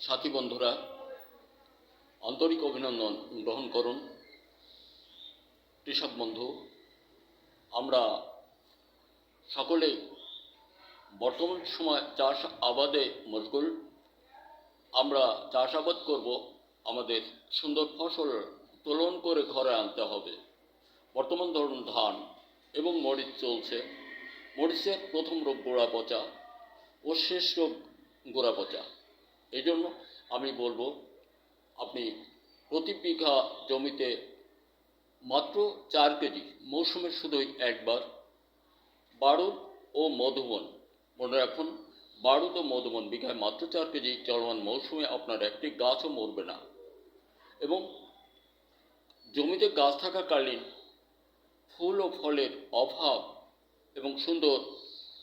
সাথী বন্ধুরা, আন্তরিক অভিনন্দন গ্রহণ করুন। কৃষক বন্ধু, আমরা সকলেই বর্তমান সময় চাষ আবাদে মশগুল। আমরা চাষাবাদ করব, আমাদের সুন্দর ফসল উত্তোলন করে ঘরে আনতে হবে। বর্তমান ধরুন ধান এবং মরিচ চলছে। মরিচের প্রথম রোগ গোড়া পচা ও শেষ রোগ গোড়া পচা। এই জন্য আমি বলবো, আপনি প্রতি বিঘা জমিতে মাত্র 4 কেজি, মৌসুমে শুধুই একবার বারুদ ও মধুবন, মনে রাখুন, বারুদ ও মধুবন বিঘায় মাত্র 4 কেজি। চলমান মৌসুমে আপনার একটি গাছও মরবে না। এবং জমিতে গাছ থাকাকালীন ফুল ও ফলের অভাব এবং সুন্দর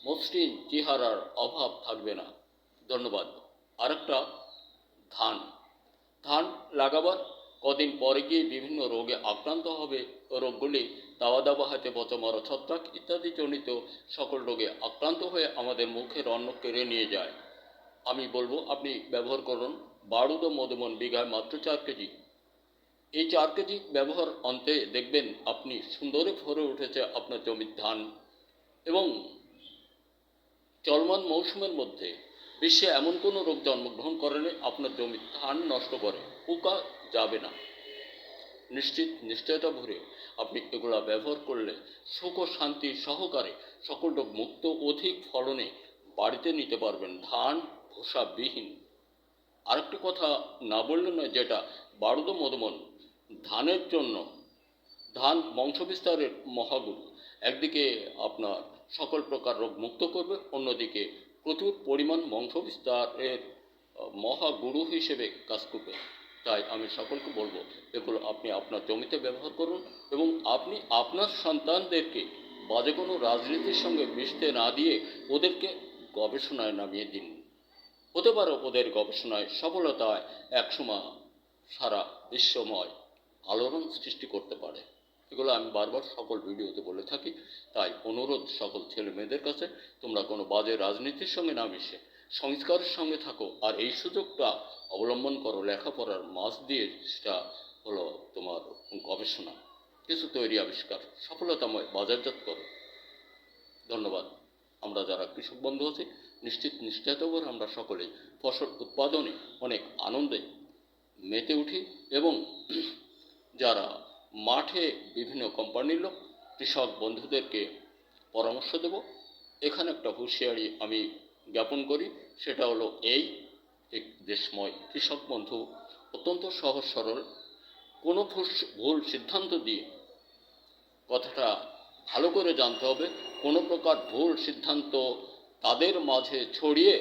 মসৃণ চেহারার অভাব থাকবে না। ধন্যবাদ। আরেকটা, ধান ধান লাগাবার কদিন পরে গিয়ে বিভিন্ন রোগে আক্রান্ত হবে। রোগগুলি দাওয়া দাবা হাতে পচা মরা ছত্রাক ইত্যাদি জনিত সকল রোগে আক্রান্ত হয়ে আমাদের মুখের অন্ন কেড়ে নিয়ে যায়। আমি বলবো, আপনি ব্যবহার করুন বারুদ ও মধুবন বিঘায় মাত্র 4 কেজি। এই 4 কেজি ব্যবহার অন্তে দেখবেন আপনি সুন্দরে ভরে উঠেছে আপনার জমির ধান। এবং চলমান মৌসুমের মধ্যে বিশ্বে এমন কোনো রোগ জন্মগ্রহণ করেনি আপনার জমির ধান নষ্ট করে। পোকা যাবে না, নিশ্চয়তা ভরে আপনি এগুলা ব্যবহার করলে সুখ ও শান্তি সহকারে সকল রোগ মুক্ত অধিক ফলনে বাড়িতে নিতে পারবেন, ধান ভোসাবিহীন। আরেকটি কথা না বললে নয়, যেটা বারুদ ও মধুবন ধানের জন্য, ধান বংশবিস্তারের মহাগুরু। একদিকে আপনার সকল প্রকার রোগ মুক্ত করবে, অন্যদিকে প্রচুর পরিমাণ বংশবিস্তারের মহাগুরু হিসেবে কাজ করবে। তাই আমি সকলকে বলবো, এগুলো আপনি আপনার জমিতে ব্যবহার করুন এবং আপনি আপনার সন্তানদেরকে বাজে কোনো রাজনীতির সঙ্গে মিশতে না দিয়ে ওদেরকে গবেষণায় নামিয়ে দিন। হতে পারে ওদের গবেষণায় সফলতায় একসময় সারা বিশ্বময় আলোড়ন সৃষ্টি করতে পারে। এগুলো আমি বারবার সকল ভিডিওতে বলে থাকি। তাই অনুরোধ সকল ছেলে মেয়েদের কাছে, তোমরা কোনো বাজে রাজনীতির সঙ্গে না মিশে সংস্কারের সঙ্গে থাকো, আর এই সুযোগটা অবলম্বন করো লেখাপড়ার মাঝ দিয়ে। সেটা হলো তোমার গবেষণা, কিছু তৈরি আবিষ্কার সফলতাময় বাজারজাত করো। ধন্যবাদ। আমরা যারা কৃষক বন্ধু আছি, নিশ্চিত করে আমরা সকলেই ফসল উৎপাদনে অনেক আনন্দে মেতে উঠি। এবং যারা মাঠে বিভিন্ন কোম্পানির লোক, কৃষক বন্ধুদেরকে পরামর্শ দেব। এখানে একটা হুঁশিয়ারি আমি জ্ঞাপন করি, সেটা হলো এই, এক দেশময় কৃষক বন্ধু অত্যন্ত সহজ সরল, কোনো ভুল সিদ্ধান্ত দিয়ে, কথাটা ভালো করে জানতে হবে, কোনো প্রকার ভুল সিদ্ধান্ত তাদের মাঝে ছড়িয়ে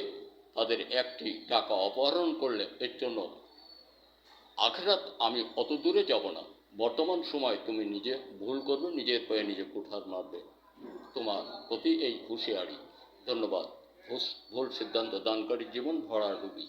তাদের একটি টাকা অপহরণ করলে এর জন্য আখেরাত আমি অত দূরে যাব না। বর্তমান সময় তুমি নিজে ভুল করবে, নিজের পায়ে নিজে কুঠার মারবে। তোমার প্রতি এই হুঁশিয়ারি। ধন্যবাদ। ভুল সিদ্ধান্ত দানকারী জীবন ভরা ডুবি।